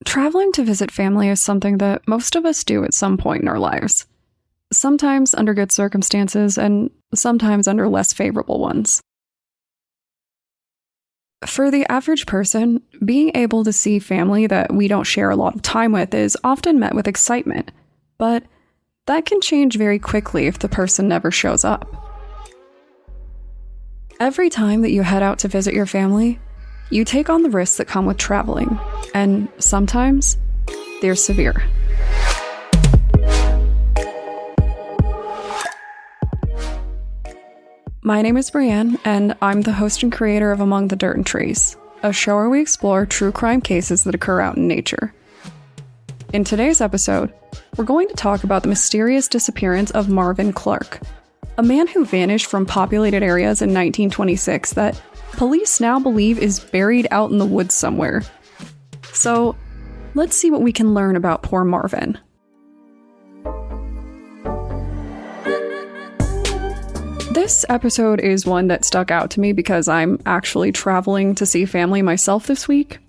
Traveling to visit family is something that most of us do at some point in our lives. Sometimes under good circumstances, and sometimes under less favorable ones. For the average person, being able to see family that we don't share a lot of time with is often met with excitement, but that can change very quickly if the person never shows up. Every time that you head out to visit your family, you take on the risks that come with traveling, and sometimes they're severe. My name is Brienne, and I'm the host and creator of Among the Dirt and Trees, a show where we explore true crime cases that occur out in nature. In today's episode, we're going to talk about the mysterious disappearance of Marvin Clark, a man who vanished from populated areas in 1926 that police now believe is buried out in the woods somewhere. So, let's see what we can learn about poor Marvin. This episode is one that stuck out to me because I'm actually traveling to see family myself this week.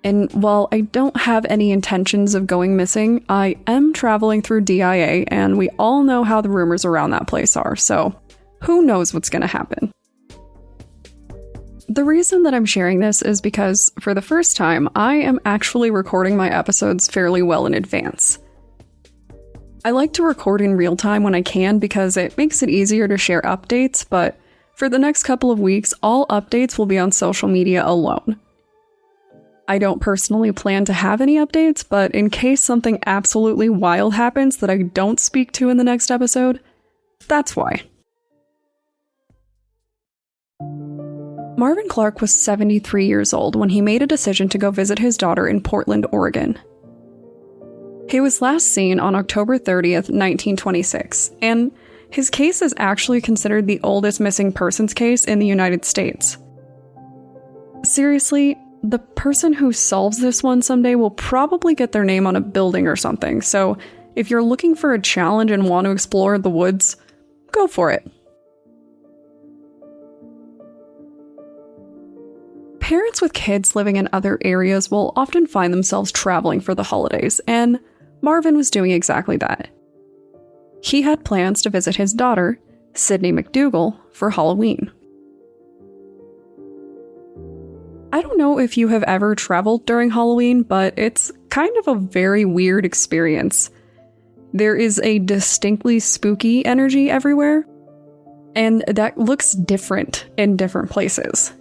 And while I don't have any intentions of going missing, I am traveling through DIA, and we all know how the rumors around that place are, so who knows what's going to happen. The reason that I'm sharing this is because, for the first time, I am actually recording my episodes fairly well in advance. I like to record in real time when I can because it makes it easier to share updates, but for the next couple of weeks, all updates will be on social media alone. I don't personally plan to have any updates, but in case something absolutely wild happens that I don't speak to in the next episode, that's why. Marvin Clark was 73 years old when he made a decision to go visit his daughter in Portland, Oregon. He was last seen on October 30th, 1926, and his case is actually considered the oldest missing persons case in the United States. Seriously, the person who solves this one someday will probably get their name on a building or something, so if you're looking for a challenge and want to explore the woods, go for it. Parents with kids living in other areas will often find themselves traveling for the holidays, and Marvin was doing exactly that. He had plans to visit his daughter, Sydney McDougal, for Halloween. I don't know if you have ever traveled during Halloween, but it's kind of a very weird experience. There is a distinctly spooky energy everywhere, and that looks different in different places.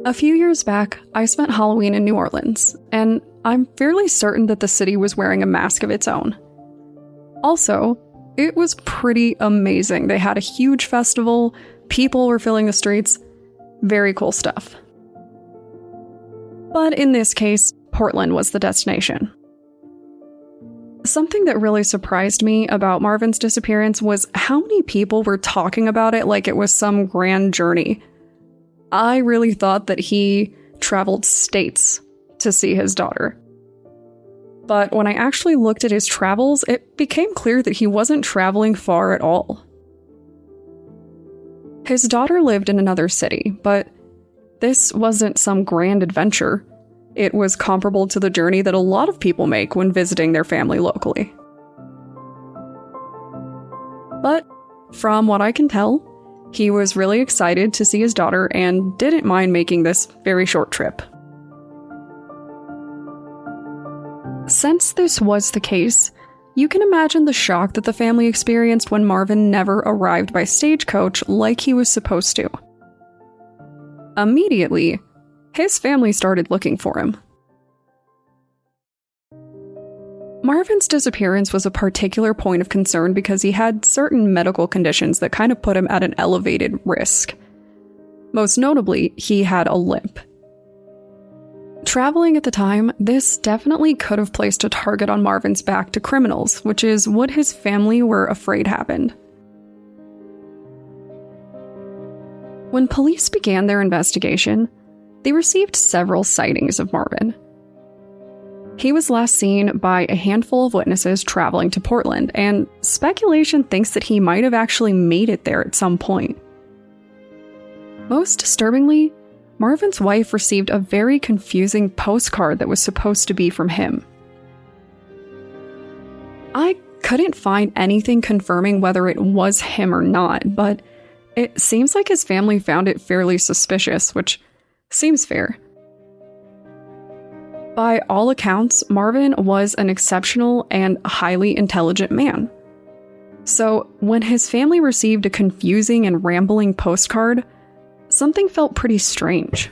A few years back, I spent Halloween in New Orleans, and I'm fairly certain that the city was wearing a mask of its own. Also, it was pretty amazing. They had a huge festival, people were filling the streets, very cool stuff. But in this case, Portland was the destination. Something that really surprised me about Marvin's disappearance was how many people were talking about it like it was some grand journey. I really thought that he traveled states to see his daughter. But when I actually looked at his travels, it became clear that he wasn't traveling far at all. His daughter lived in another city, but this wasn't some grand adventure. It was comparable to the journey that a lot of people make when visiting their family locally. But from what I can tell, he was really excited to see his daughter and didn't mind making this very short trip. Since this was the case, you can imagine the shock that the family experienced when Marvin never arrived by stagecoach like he was supposed to. Immediately, his family started looking for him. Marvin's disappearance was a particular point of concern because he had certain medical conditions that kind of put him at an elevated risk. Most notably, he had a limp. Traveling at the time, this definitely could have placed a target on Marvin's back to criminals, which is what his family were afraid happened. When police began their investigation, they received several sightings of Marvin. He was last seen by a handful of witnesses traveling to Portland, and speculation thinks that he might have actually made it there at some point. Most disturbingly, Marvin's wife received a very confusing postcard that was supposed to be from him. I couldn't find anything confirming whether it was him or not, but it seems like his family found it fairly suspicious, which seems fair. By all accounts, Marvin was an exceptional and highly intelligent man. So when his family received a confusing and rambling postcard, something felt pretty strange.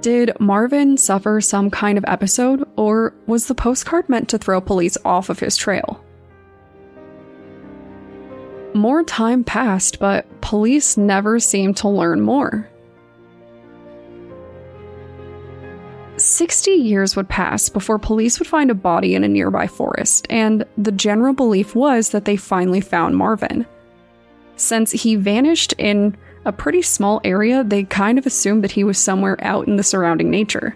Did Marvin suffer some kind of episode, or was the postcard meant to throw police off of his trail? More time passed, but police never seemed to learn more. 60 years would pass before police would find a body in a nearby forest, and the general belief was that they finally found Marvin. Since he vanished in a pretty small area, they kind of assumed that he was somewhere out in the surrounding nature.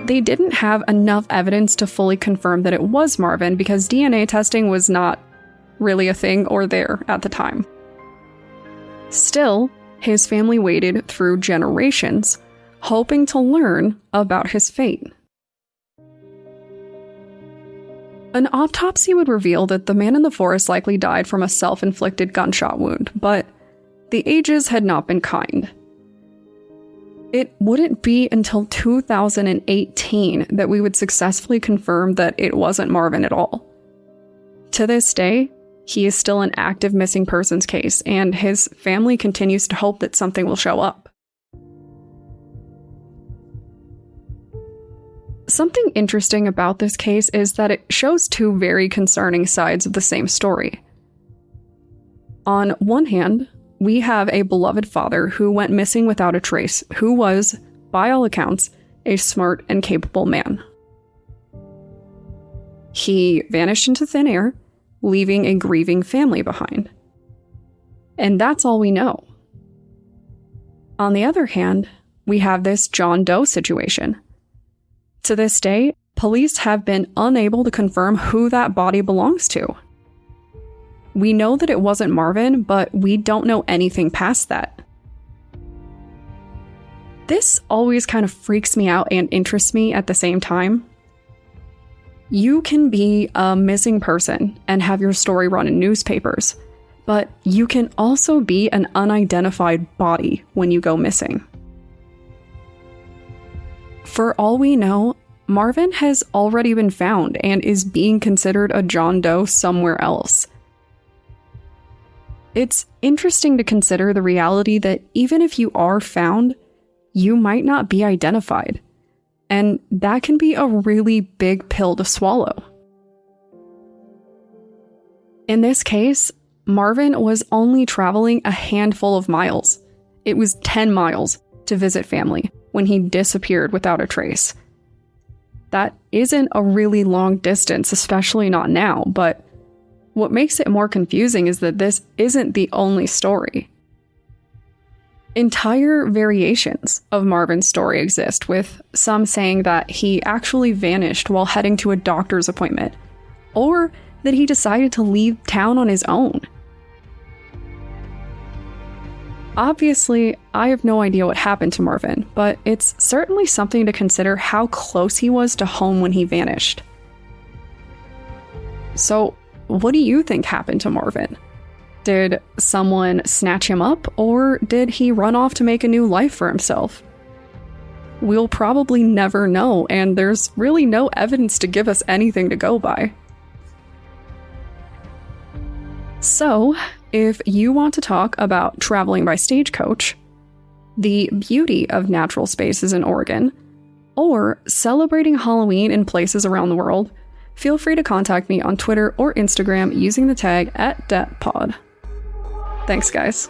They didn't have enough evidence to fully confirm that it was Marvin because DNA testing was not really a thing or there at the time. Still, his family waited through generations, hoping to learn about his fate. An autopsy would reveal that the man in the forest likely died from a self-inflicted gunshot wound, but the ages had not been kind. It wouldn't be until 2018 that we would successfully confirm that it wasn't Marvin at all. To this day, he is still an active missing persons case, and his family continues to hope that something will show up. Something interesting about this case is that it shows two very concerning sides of the same story. On one hand, we have a beloved father who went missing without a trace, who was, by all accounts, a smart and capable man. He vanished into thin air, leaving a grieving family behind. And that's all we know. On the other hand, we have this John Doe situation. To this day, police have been unable to confirm who that body belongs to. We know that it wasn't Marvin, but we don't know anything past that. This always kind of freaks me out and interests me at the same time. You can be a missing person and have your story run in newspapers, but you can also be an unidentified body when you go missing. For all we know, Marvin has already been found and is being considered a John Doe somewhere else. It's interesting to consider the reality that even if you are found, you might not be identified. And that can be a really big pill to swallow. In this case, Marvin was only traveling a handful of miles. It was 10 miles to visit family when he disappeared without a trace. That isn't a really long distance, especially not now, but what makes it more confusing is that this isn't the only story. Entire variations of Marvin's story exist, with some saying that he actually vanished while heading to a doctor's appointment, or that he decided to leave town on his own. Obviously, I have no idea what happened to Marvin, but it's certainly something to consider how close he was to home when he vanished. So, what do you think happened to Marvin? Did someone snatch him up, or did he run off to make a new life for himself? We'll probably never know, and there's really no evidence to give us anything to go by. So, if you want to talk about traveling by stagecoach, the beauty of natural spaces in Oregon, or celebrating Halloween in places around the world, feel free to contact me on Twitter or Instagram using the tag @DetPod. Thanks, guys.